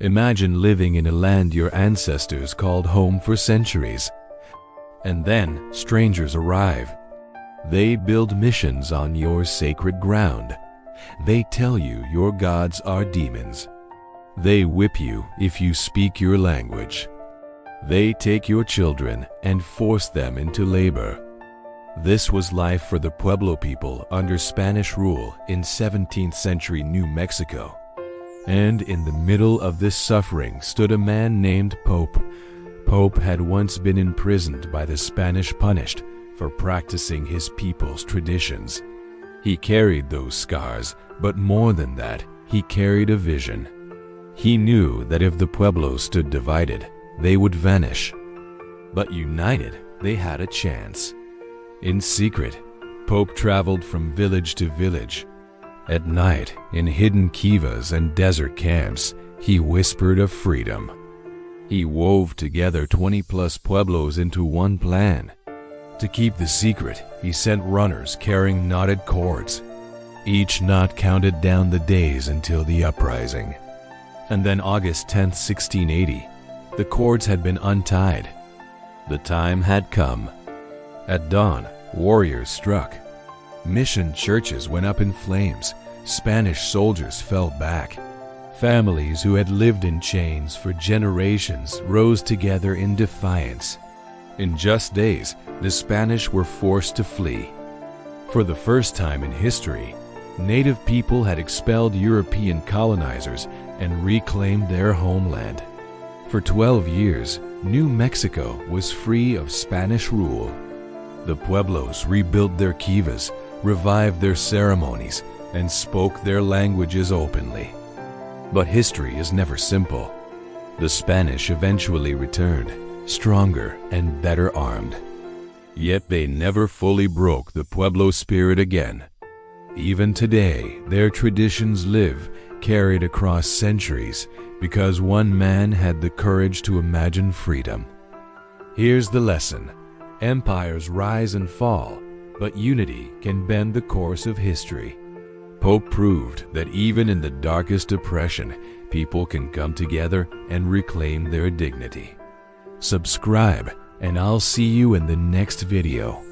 Imagine living in a land your ancestors called home for centuries. And then strangers arrive. They build missions on your sacred ground. They tell you your gods are demons. They whip you if you speak your language. They take your children and force them into labor. This was life for the Pueblo people under Spanish rule in 17th century New Mexico. And in the middle of this suffering stood a man named Pope. Pope had once been imprisoned by the Spanish, punished for practicing his people's traditions. He carried those scars, but more than that, he carried a vision. He knew that if the Pueblo stood divided, they would vanish. But united, they had a chance. In secret, Pope traveled from village to village. At night, in hidden kivas and desert camps, he whispered of freedom. He wove together 20+ pueblos into one plan. To keep the secret, he sent runners carrying knotted cords. Each knot counted down the days until the uprising. And then August 10, 1680, the cords had been untied. The time had come. At dawn, warriors struck. Mission churches went up in flames. Spanish soldiers fell back. Families who had lived in chains for generations rose together in defiance. In just days, the Spanish were forced to flee. For the first time in history, native people had expelled European colonizers and reclaimed their homeland. For 12 years, New Mexico was free of Spanish rule. The Pueblos rebuilt their kivas, revived their ceremonies, and spoke their languages openly. But history is never simple. The Spanish eventually returned, stronger and better armed. Yet they never fully broke the Pueblo spirit again. Even today, their traditions live, carried across centuries, because one man had the courage to imagine freedom. Here's the lesson. Empires rise and fall, but unity can bend the course of history. Pope proved that even in the darkest oppression, people can come together and reclaim their dignity. Subscribe, and I'll see you in the next video.